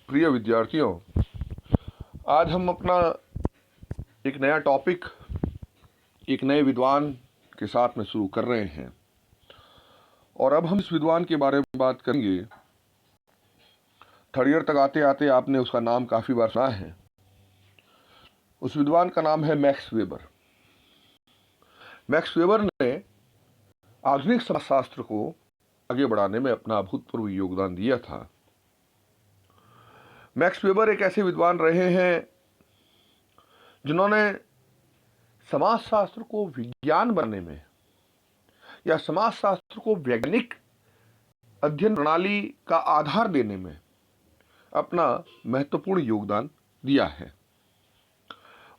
प्रिय विद्यार्थियों, आज हम अपना एक नया टॉपिक एक नए विद्वान के साथ में शुरू कर रहे हैं। और अब हम इस विद्वान के बारे में बात करेंगे। थर्ड ईयर तक आते आते आपने उसका नाम काफ़ी बार सुना है। उस विद्वान का नाम है मैक्स वेबर। मैक्स वेबर ने आधुनिक समाजशास्त्र को आगे बढ़ाने में अपना अभूतपूर्व योगदान दिया था। मैक्स वेबर एक ऐसे विद्वान रहे हैं जिन्होंने समाजशास्त्र को विज्ञान बनाने में या समाजशास्त्र को वैज्ञानिक अध्ययन प्रणाली का आधार देने में अपना महत्वपूर्ण योगदान दिया है।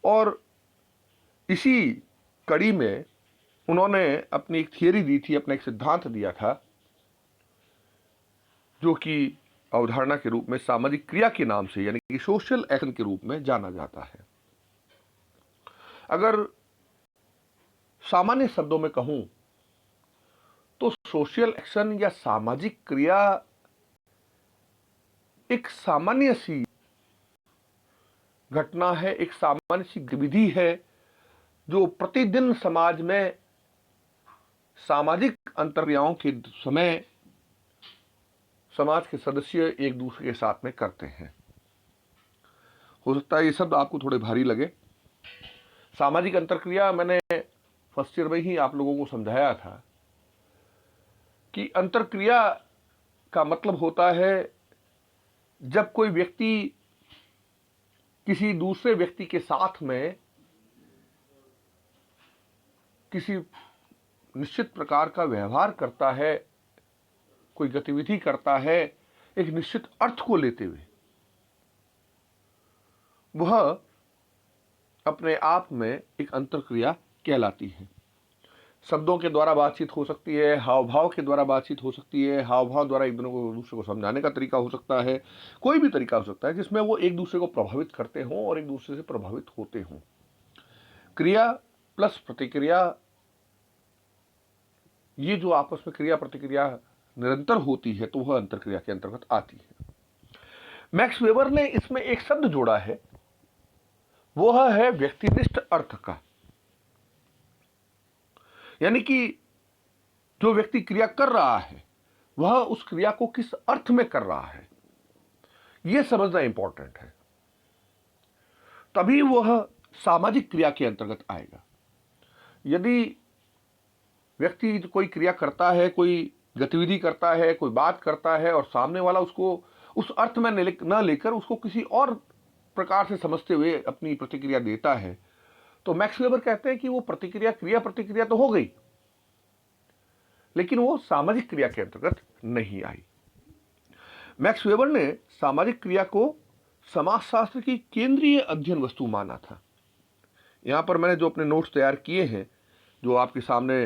और इसी कड़ी में उन्होंने अपनी एक थियरी दी थी, अपना एक सिद्धांत दिया था, जो कि अवधारणा के रूप में सामाजिक क्रिया के नाम से यानी कि सोशल एक्शन के रूप में जाना जाता है। अगर सामान्य शब्दों में कहूं तो सोशल एक्शन या सामाजिक क्रिया एक सामान्य सी घटना है, एक सामान्य सी गतिविधि है जो प्रतिदिन समाज में सामाजिक अंतर्क्रियाओं के समय समाज के सदस्य एक दूसरे के साथ में करते हैं। हो सकता है ये शब्द आपको थोड़े भारी लगे। सामाजिक अंतर्क्रिया मैंने फर्स्ट ईयर में ही आप लोगों को समझाया था कि अंतर्क्रिया का मतलब होता है जब कोई व्यक्ति किसी दूसरे व्यक्ति के साथ में किसी निश्चित प्रकार का व्यवहार करता है, कोई गतिविधि करता है एक निश्चित अर्थ को लेते हुए, वह अपने आप में एक अंतर्क्रिया कहलाती है। शब्दों के द्वारा बातचीत हो सकती है, हाव भाव के द्वारा बातचीत हो सकती है, हाव भाव द्वारा एक दूसरे को समझाने का तरीका हो सकता है, कोई भी तरीका हो सकता है जिसमें वो एक दूसरे को प्रभावित करते हों और एक दूसरे से प्रभावित होते हों। क्रिया प्लस प्रतिक्रिया, ये जो आपस में क्रिया प्रतिक्रिया निरंतर होती है तो वह अंतर्क्रिया के अंतर्गत आती है। मैक्स वेबर ने इसमें एक शब्द जोड़ा है, वह है व्यक्तिनिष्ठ अर्थ का। यानी कि जो व्यक्ति क्रिया कर रहा है वह उस क्रिया को किस अर्थ में कर रहा है, यह समझना इंपॉर्टेंट है, तभी वह सामाजिक क्रिया के अंतर्गत आएगा। यदि व्यक्ति कोई क्रिया करता है, कोई गतिविधि करता है, कोई बात करता है और सामने वाला उसको उस अर्थ में न लेकर उसको किसी और प्रकार से समझते हुए अपनी प्रतिक्रिया देता है, तो मैक्स वेबर कहते हैं कि वो प्रतिक्रिया क्रिया प्रतिक्रिया तो हो गई, लेकिन वो सामाजिक क्रिया के अंतर्गत नहीं आई। मैक्स वेबर ने सामाजिक क्रिया को समाजशास्त्र की केंद्रीय अध्ययन वस्तु माना था। यहां पर मैंने जो अपने नोट्स तैयार किए हैं, जो आपके सामने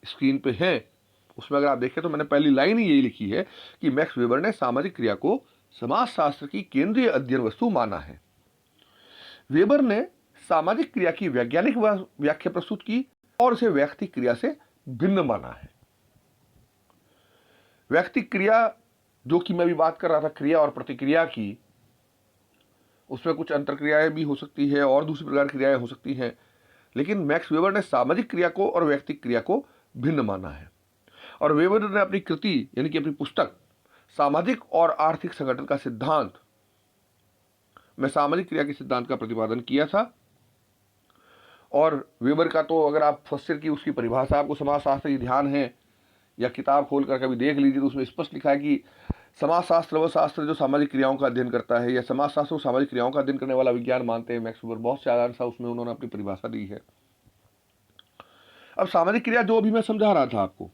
स्क्रीन पे हैं, उसमें अगर आप देखें तो मैंने पहली लाइन ही यही लिखी है कि मैक्स वेबर ने सामाजिक क्रिया को समाजशास्त्र की केंद्रीय अध्ययन वस्तु माना है। वेबर ने सामाजिक क्रिया की वैज्ञानिक व्याख्या प्रस्तुत की और उसे व्यक्तिक क्रिया से भिन्न माना है। व्यक्तिक क्रिया, जो कि मैं भी बात कर रहा था क्रिया और प्रतिक्रिया की, उसमें कुछ अंतर्क्रियाएं भी हो सकती है और दूसरी प्रकार की क्रियाएं हो सकती हैं, लेकिन मैक्स वेबर ने सामाजिक क्रिया को और व्यक्तिक क्रिया को भिन्न माना है। और वेबर ने अपनी कृति यानी कि अपनी पुस्तक सामाजिक और आर्थिक संगठन का सिद्धांत में सामाजिक क्रिया के सिद्धांत का प्रतिपादन किया था। और वेबर का तो अगर आप फर्स्ट ईयर की उसकी परिभाषा आपको समाजशास्त्र की ध्यान है या किताब खोलकर कभी देख लीजिए तो उसमें स्पष्ट लिखा है कि समाजशास्त्र वह शास्त्र जो सामाजिक क्रियाओं का अध्ययन करता है, या समाजशास्त्र को सामाजिक क्रियाओं का अध्ययन करने वाला विज्ञान मानते हैं मैक्स वेबर। बहुत साधारण सा उसमें उन्होंने अपनी परिभाषा दी है। अब सामाजिक क्रिया जो अभी मैं समझा रहा था आपको,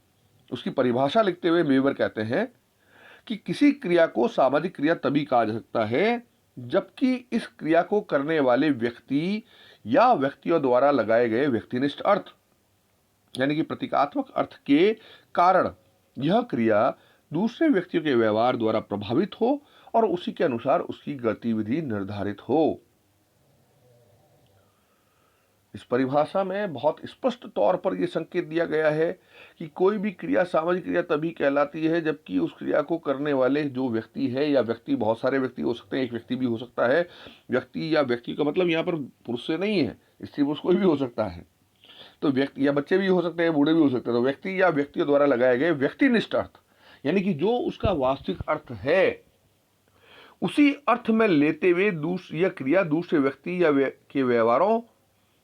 उसकी परिभाषा लिखते हुए वेबर कहते हैं कि किसी क्रिया को सामाजिक क्रिया तभी कहा जा सकता है जबकि इस क्रिया को करने वाले व्यक्ति या व्यक्तियों द्वारा लगाए गए व्यक्तिनिष्ठ अर्थ यानी कि प्रतीकात्मक अर्थ के कारण यह क्रिया दूसरे व्यक्तियों के व्यवहार द्वारा प्रभावित हो और उसी के अनुसार उसकी गतिविधि निर्धारित हो। इस परिभाषा में बहुत स्पष्ट तौर पर यह संकेत दिया गया है कि कोई भी क्रिया सामाजिक क्रिया तभी कहलाती है जबकि उस क्रिया को करने वाले जो व्यक्ति है, या व्यक्ति, बहुत सारे व्यक्ति हो सकते हैं, एक व्यक्ति भी हो सकता है, व्यक्ति या व्यक्ति का मतलब यहाँ पर पुरुष से नहीं है, स्त्री पुरुष कोई भी हो सकता है, तो व्यक्ति या बच्चे भी हो सकते हैं, बूढ़े भी हो सकते हैं, तो व्यक्ति या व्यक्तियों द्वारा लगाए गए व्यक्तिनिष्ठ अर्थ, यानी कि जो उसका वास्तविक अर्थ है उसी अर्थ में लेते हुए यह क्रिया दूसरे व्यक्ति या के व्यवहारों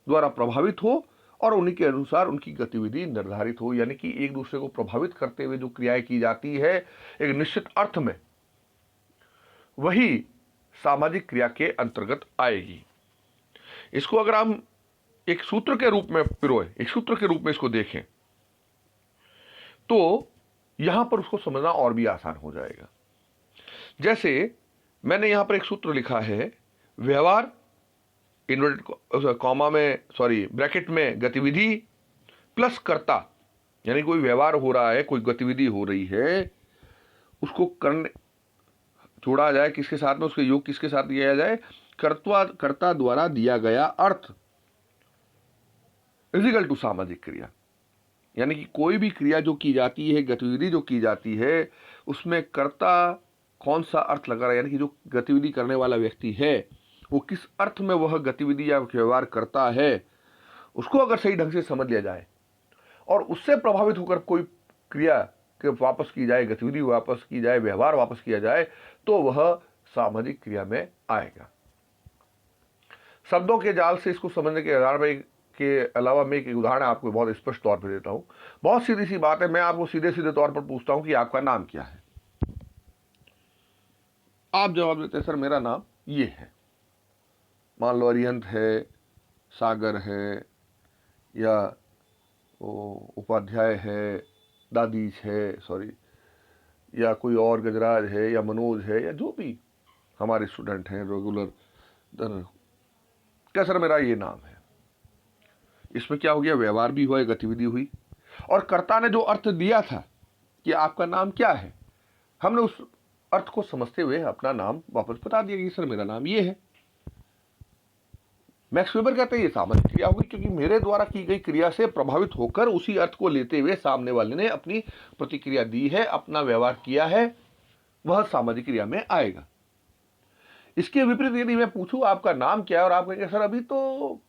द्वारा प्रभावित हो और उन्हीं के अनुसार उनकी गतिविधि निर्धारित हो, यानी कि एक दूसरे को प्रभावित करते हुए जो क्रियाएं की जाती है एक निश्चित अर्थ में, वही सामाजिक क्रिया के अंतर्गत आएगी। इसको अगर हम एक सूत्र के रूप में पिरोए, एक सूत्र के रूप में इसको देखें, तो यहां पर उसको समझना और भी आसान हो जाएगा। जैसे मैंने यहां पर एक सूत्र लिखा है, व्यवहार इन्वर्टेड कॉमा में, सॉरी ब्रैकेट में, गतिविधि प्लस कर्ता, यानी कोई व्यवहार हो रहा है, कोई गतिविधि हो रही है, उसको करने जोड़ा जाए किसके साथ में, उसके योग किसके साथ दिया जाए, कर्ता द्वारा दिया गया अर्थ इक्वल टू सामाजिक क्रिया। यानी कि कोई भी क्रिया जो की जाती है, गतिविधि जो की जाती है, उसमें कर्ता कौन सा अर्थ लगा रहा है, यानी कि जो गतिविधि करने वाला व्यक्ति है वो किस अर्थ में वह गतिविधि या व्यवहार करता है, उसको अगर सही ढंग से समझ लिया जाए और उससे प्रभावित होकर कोई क्रिया के वापस की जाए, गतिविधि वापस की जाए, व्यवहार वापस किया जाए, तो वह सामाजिक क्रिया में आएगा। शब्दों के जाल से इसको समझने के आधार पर के अलावा मैं एक उदाहरण आपको बहुत स्पष्ट तौर पर देता हूं। बहुत सीधी सी बात है, मैं आपको सीधे सीधे तौर पर पूछता हूं कि आपका नाम क्या है। आप जवाब देते हैं सर मेरा नाम ये है। मान लो अरिहंत है, सागर है, या उपाध्याय है, दादीज है, सॉरी, या कोई और गजराज है, या मनोज है, या जो भी हमारे स्टूडेंट हैं रेगुलर, क्या सर मेरा ये नाम है। इसमें क्या हो गया, व्यवहार भी हुआ, गतिविधि हुई, और कर्ता ने जो अर्थ दिया था कि आपका नाम क्या है, हमने उस अर्थ को समझते हुए अपना नाम वापस बता दिया कि सर मेरा नाम ये है। मैक्स वेबर कहते हैं ये सामाजिक क्रिया होगी, क्योंकि मेरे द्वारा की गई क्रिया से प्रभावित होकर उसी अर्थ को लेते हुए सामने वाले ने अपनी प्रतिक्रिया दी है, अपना व्यवहार किया है, वह सामाजिक क्रिया में आएगा। इसके विपरीत यदि मैं पूछूं आपका नाम क्या है और आप कहेंगे सर अभी तो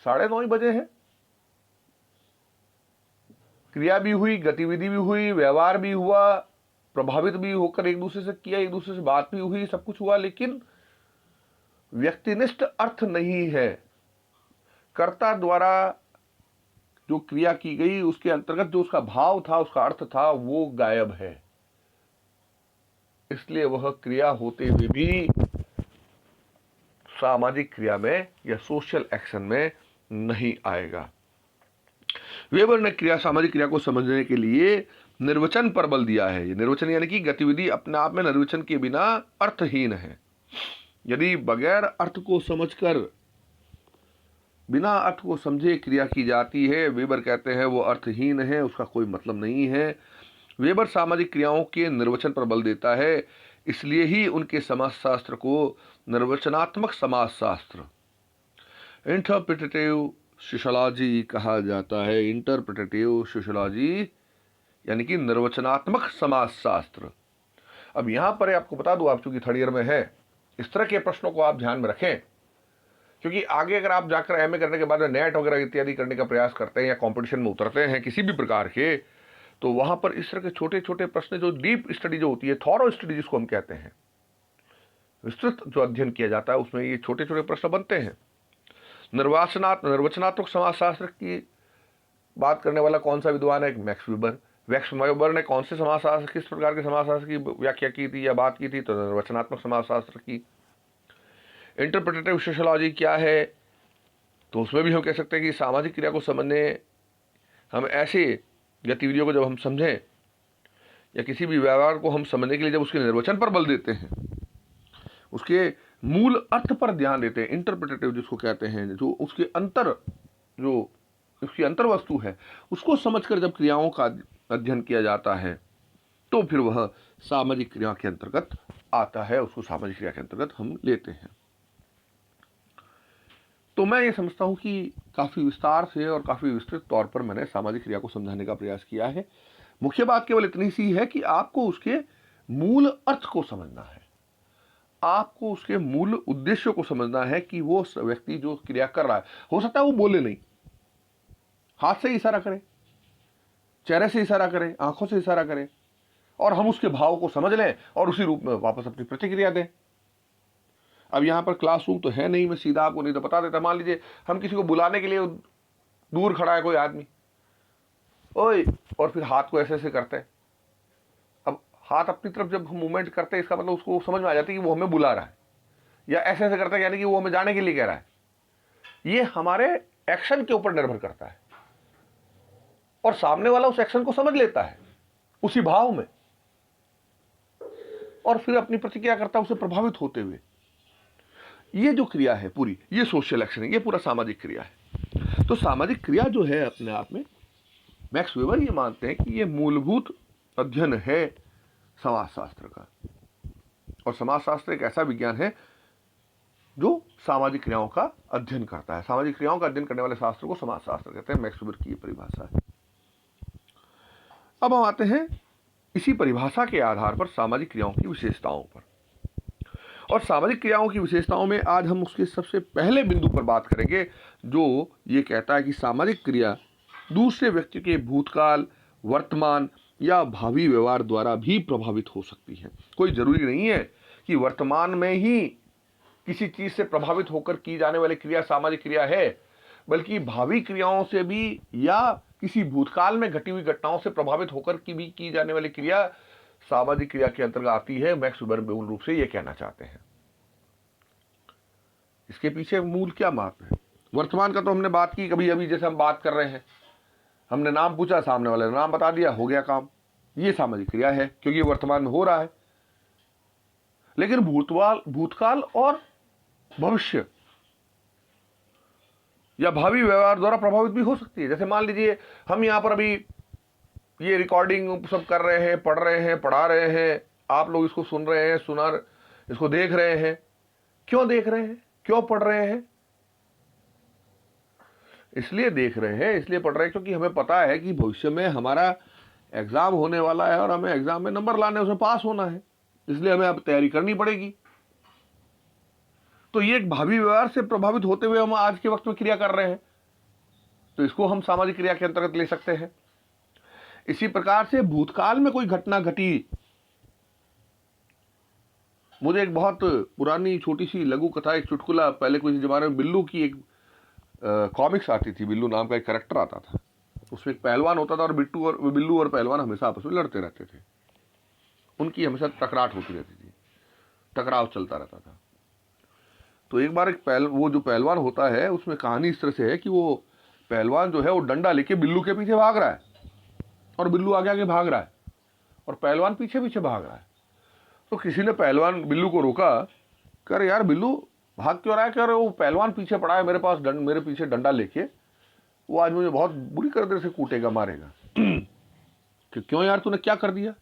9:30 बजे है, क्रिया भी हुई, गतिविधि भी हुई, व्यवहार भी हुआ, प्रभावित भी होकर एक दूसरे से किया, एक दूसरे से बात भी हुई, सब कुछ हुआ, लेकिन व्यक्तिनिष्ठ अर्थ नहीं है। कर्ता द्वारा जो क्रिया की गई उसके अंतर्गत जो उसका भाव था, उसका अर्थ था, वो गायब है। इसलिए वह क्रिया होते हुए भी सामाजिक क्रिया में या सोशल एक्शन में नहीं आएगा। वेबर ने क्रिया, सामाजिक क्रिया को समझने के लिए निर्वचन पर बल दिया है। ये निर्वचन यानी कि गतिविधि अपने आप में निर्वचन के बिना अर्थहीन है। यदि बगैर अर्थ को समझकर, बिना अर्थ को समझे क्रिया की जाती है, वेबर कहते हैं वो अर्थहीन है, उसका कोई मतलब नहीं है। वेबर सामाजिक क्रियाओं के निर्वचन पर बल देता है, इसलिए ही उनके समाजशास्त्र को निर्वचनात्मक समाजशास्त्र, इंटरप्रिटेटिव सोशियोलॉजी कहा जाता है। इंटरप्रिटेटिव सोशियोलॉजी यानी कि निर्वचनात्मक समाजशास्त्र। अब यहां पर आपको बता दूं, आप चूंकि थर्ड ईयर में है, इस तरह के प्रश्नों को आप ध्यान में रखें, क्योंकि आगे अगर आप जाकर एमए करने के बाद में नेट वगैरह इत्यादि करने का प्रयास करते हैं या कंपटीशन में उतरते हैं किसी भी प्रकार के, तो वहां पर इस तरह के छोटे छोटे प्रश्न, जो डीप स्टडी जो होती है, थॉरो स्टडी जिसको हम कहते हैं, विस्तृत जो अध्ययन किया जाता है, उसमें ये छोटे छोटे प्रश्न बनते हैं। निर्वचनात्मक समाजशास्त्र की बात करने वाला कौन सा विद्वान है? Max weber. मैक्स वेबर ने कौन से समाजशास्त्र, किस प्रकार के समाजशास्त्र की व्याख्या की थी या बात की थी? तो निर्वचनात्मक समाजशास्त्र की। इंटरप्रिटेटिव सोशियोलॉजी क्या है? तो उसमें भी हम कह सकते हैं कि सामाजिक क्रिया को समझने, हम ऐसे गतिविधियों को जब हम समझें या किसी भी व्यवहार को हम समझने के लिए जब उसके निर्वचन पर बल देते हैं, उसके मूल अर्थ पर ध्यान देते हैं, इंटरप्रिटेटिव जिसको कहते हैं, जो उसके अंतर, जो उसकी अंतर वस्तु है, उसको समझकर जब क्रियाओं का अध्ययन किया जाता है, तो फिर वह सामाजिक क्रिया के अंतर्गत आता है, उसको सामाजिक क्रिया के अंतर्गत हम लेते हैं। तो मैं ये समझता हूँ कि काफ़ी विस्तार से और काफ़ी विस्तृत तौर पर मैंने सामाजिक क्रिया को समझाने का प्रयास किया है। मुख्य बात केवल इतनी सी है कि आपको उसके मूल अर्थ को समझना है, आपको उसके मूल उद्देश्य को समझना है कि वो व्यक्ति जो क्रिया कर रहा है, हो सकता है वो बोले नहीं, हाथ से इशारा करे, चेहरे से इशारा करे, आंखों से इशारा करे, और हम उसके भाव को समझ लें और उसी रूप में वापस अपनी प्रतिक्रिया दें। अब यहां पर क्लासरूम तो है नहीं, मैं सीधा आपको नहीं तो बता देता। मान लीजिए हम किसी को बुलाने के लिए दूर खड़ा है कोई आदमी, ओए, और फिर हाथ को ऐसे ऐसे करते हैं। अब हाथ अपनी तरफ जब हम मूवमेंट करते हैं, इसका मतलब उसको समझ में आ जाती है कि वो हमें बुला रहा है, या ऐसे ऐसे करते हैं यानी कि वो हमें जाने के लिए कह रहा है। ये हमारे एक्शन के ऊपर निर्भर करता है, और सामने वाला उस एक्शन को समझ लेता है उसी भाव में, और फिर अपनी प्रतिक्रिया करता है उसे प्रभावित होते हुए। ये जो क्रिया है पूरी, ये सोशल एक्शन है, ये पूरा सामाजिक क्रिया है। तो सामाजिक क्रिया जो है अपने आप में, मैक्स वेबर ये मानते हैं कि ये मूलभूत अध्ययन है समाजशास्त्र का, और समाजशास्त्र एक ऐसा विज्ञान है जो सामाजिक क्रियाओं का अध्ययन करता है। सामाजिक क्रियाओं का अध्ययन करने वाले शास्त्र को समाजशास्त्र कहते हैं। मैक्स वेबर की ये परिभाषा है। अब हम आते हैं इसी परिभाषा के आधार पर सामाजिक क्रियाओं की विशेषताओं पर, और सामाजिक क्रियाओं की विशेषताओं में आज हम उसके सबसे पहले बिंदु पर बात करेंगे, जो ये कहता है कि सामाजिक क्रिया दूसरे व्यक्ति के भूतकाल, वर्तमान या भावी व्यवहार द्वारा भी प्रभावित हो सकती है। कोई जरूरी नहीं है कि वर्तमान में ही किसी चीज से प्रभावित होकर की जाने वाली क्रिया सामाजिक क्रिया है, बल्कि भावी क्रियाओं से भी या किसी भूतकाल में घटी हुई घटनाओं से प्रभावित होकर की जाने वाली क्रिया सामाजिक क्रिया के अंतर्गत आती है। मैक्स वेबर मूल रूप से यह कहना चाहते हैं। इसके पीछे मूल क्या महत्व है? वर्तमान का तो हमने बात की, कभी अभी जैसे हम बात कर रहे हैं, हमने नाम पूछा, सामने वाले ने नाम बता दिया, हो गया काम, ये सामाजिक क्रिया है क्योंकि ये वर्तमान में हो रहा है। लेकिन भूतकाल और भविष्य या भावी व्यवहार द्वारा प्रभावित भी हो सकती है। जैसे मान लीजिए हम यहां पर अभी ये रिकॉर्डिंग सब कर रहे हैं, पढ़ रहे हैं, पढ़ा रहे हैं, आप लोग इसको सुन रहे हैं, इसको देख रहे हैं। क्यों देख रहे हैं, क्यों पढ़ रहे हैं? इसलिए देख रहे हैं, इसलिए पढ़ रहे हैं क्योंकि हमें पता है कि भविष्य में हमारा एग्जाम होने वाला है और हमें एग्जाम में नंबर लाने, उसमें पास होना है, इसलिए हमें अब तैयारी करनी पड़ेगी। तो ये एक भावी व्यवहार से प्रभावित होते हुए हम आज के वक्त में क्रिया कर रहे हैं, तो इसको हम सामाजिक क्रिया के अंतर्गत ले सकते हैं। इसी प्रकार से भूतकाल में कोई घटना घटी, मुझे एक बहुत पुरानी छोटी सी लघु कथा, एक चुटकुला, पहले कुछ जमाने में बिल्लू की एक कॉमिक्स आती थी, बिल्लू नाम का एक कैरेक्टर आता था, उसमें एक पहलवान होता था और बिल्लू और पहलवान हमेशा आपस में लड़ते रहते थे, उनकी हमेशा टकराट होती रहती थी, टकराव चलता रहता था। तो एक बार वो जो पहलवान होता है, उसमें कहानी इस तरह से है कि वो पहलवान जो है वो डंडा लेके बिल्लू के पीछे भाग रहा है, और बिल्लू आगे आगे भाग रहा है और पहलवान पीछे पीछे भाग रहा है। तो किसी ने पहलवान बिल्लू को रोका, कह रहे यार बिल्लू भाग क्यों रहा है? कह रहे वो पहलवान पीछे पड़ा है मेरे पास, मेरे पीछे डंडा लेके, वो आज मुझे बहुत बुरी कर से कूटेगा, मारेगा। कि क्यों यार, तूने क्या कर दिया?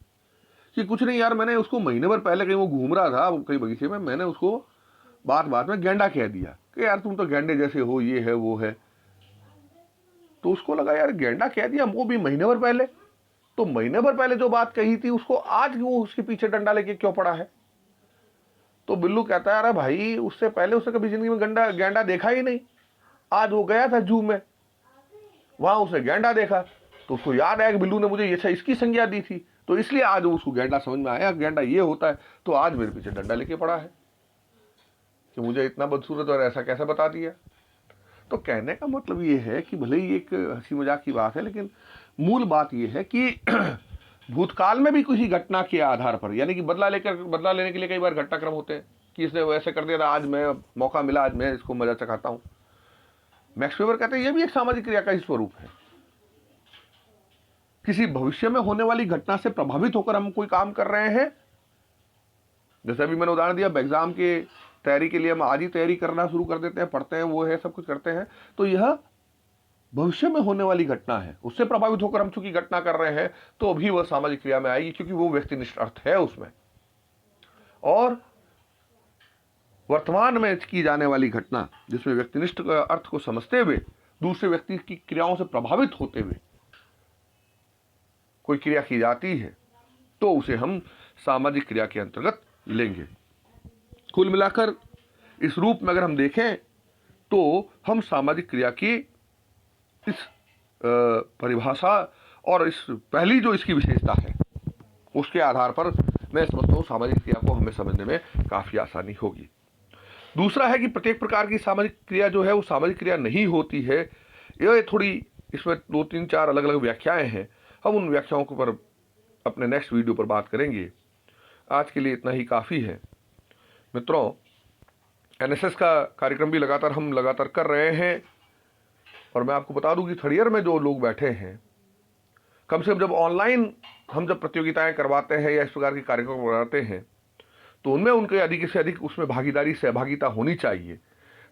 कि कुछ नहीं यार, मैंने उसको महीने भर पहले कहीं वो घूम रहा था कहीं बगीचे में, मैंने उसको बात में गेंडा कह दिया कि यार तुम तो गेंडे जैसे हो, ये है वो है। तो उसको लगा यार गेंडा कह दिया, वो भी महीने भर पहले, तो महीने भर पहले जो बात कही थी उसको आज वो उसके पीछे डंडा लेके क्यों पड़ा है? तो बिल्लू कहता है अरे भाई, उससे पहले उसने कभी जिंदगी में गेंडा देखा ही नहीं, आज वो गया था जू में, वहां उसने गेंडा देखा, तो उसको याद आया कि बिल्लू ने मुझे ये इसकी संज्ञा दी थी, तो इसलिए आज उसको गेंडा समझ में आया, गेंडा ये होता है, तो आज मेरे पीछे डंडा लेके पड़ा है कि मुझे इतना बदसूरत और ऐसा कैसे बता दिया। तो कहने का मतलब ये है कि भले ही एक हंसी मजाक की बात है, लेकिन मूल बात यह है कि भूतकाल में भी किसी घटना के आधार पर, यानी कि बदला लेने के लिए कई बार घटनाक्रम होते हैं कि इसने वैसे कर दिया था, आज मैं मौका मिला, आज मैं इसको मजा चखाता हूं। मैक्स वेबर कहते हैं यह भी एक सामाजिक क्रिया का ही स्वरूप है। किसी भविष्य में होने वाली घटना से प्रभावित होकर हम कोई काम कर रहे हैं, जैसे अभी मैंने उदाहरण दिया, एग्जाम के तैयारी के लिए हम आज ही तैयारी करना शुरू कर देते हैं, पढ़ते हैं, वो है, सब कुछ करते हैं, तो यह भविष्य में होने वाली घटना है, उससे प्रभावित होकर हम चूंकि घटना कर रहे हैं, तो अभी वह सामाजिक क्रिया में आएगी, क्योंकि वो व्यक्तिनिष्ठ अर्थ है उसमें। और वर्तमान में की जाने वाली घटना जिसमें व्यक्तिनिष्ठ अर्थ को समझते हुए दूसरे व्यक्ति की क्रियाओं से प्रभावित होते हुए कोई क्रिया की जाती है तो उसे हम सामाजिक क्रिया के अंतर्गत लेंगे। कुल मिलाकर इस रूप में अगर हम देखें तो हम सामाजिक क्रिया की इस परिभाषा और इस पहली जो इसकी विशेषता है उसके आधार पर मैं समझता हूँ सामाजिक क्रिया को हमें समझने में काफ़ी आसानी होगी। दूसरा है कि प्रत्येक प्रकार की सामाजिक क्रिया जो है वो सामाजिक क्रिया नहीं होती है। ये थोड़ी इसमें 2-3-4 अलग अलग व्याख्याएं हैं, हम उन व्याख्याओं के ऊपर अपने नेक्स्ट वीडियो पर बात करेंगे। आज के लिए इतना ही काफ़ी है। मित्रों, एनएसएस का कार्यक्रम भी लगातार कर रहे हैं और मैं आपको बता दूं कि थर्ड ईयर में जो लोग बैठे हैं, कम से कम जब ऑनलाइन हम जब प्रतियोगिताएं करवाते हैं या इस प्रकार के कार्यक्रम करवाते हैं तो उनमें उनके अधिक से अधिक उसमें सहभागिता होनी चाहिए,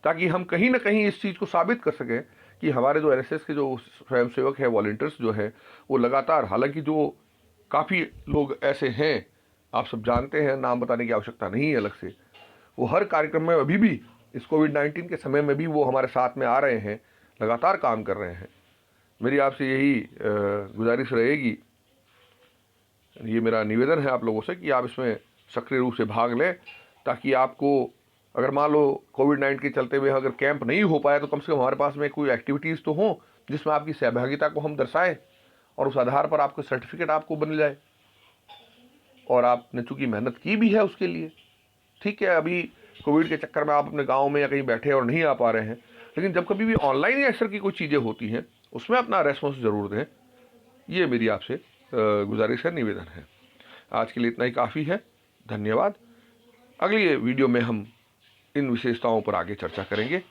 ताकि हम कहीं ना कहीं इस चीज़ को साबित कर सकें कि हमारे जो एनएसएस के जो स्वयंसेवक हैं, वॉलंटियर्स जो हैं, वो लगातार, हालांकि जो काफ़ी लोग ऐसे हैं आप सब जानते हैं, नाम बताने की आवश्यकता नहीं है अलग से, वो हर कार्यक्रम में अभी भी इस कोविड-19 के समय में भी वो हमारे साथ में आ रहे हैं, लगातार काम कर रहे हैं। मेरी आपसे यही गुजारिश रहेगी, ये मेरा निवेदन है आप लोगों से कि आप इसमें सक्रिय रूप से भाग लें, ताकि आपको अगर मान लो कोविड-19 के चलते हुए अगर कैंप नहीं हो पाया तो कम से कम हमारे पास में कोई एक्टिविटीज़ तो हो जिसमें आपकी सहभागिता को हम दर्शाएं और उस आधार पर आपको सर्टिफिकेट आपको बन जाए। और आपने चूँकि मेहनत की भी है उसके लिए, ठीक है, अभी कोविड के चक्कर में आप अपने गाँव में या कहीं बैठे और नहीं आ पा रहे हैं, लेकिन जब कभी भी ऑनलाइन या इस तरह की कोई चीज़ें होती हैं उसमें अपना रेस्पॉन्स ज़रूर दें। ये मेरी आपसे गुजारिश है, निवेदन है। आज के लिए इतना ही काफ़ी है। धन्यवाद। अगली वीडियो में हम इन विशेषताओं पर आगे चर्चा करेंगे।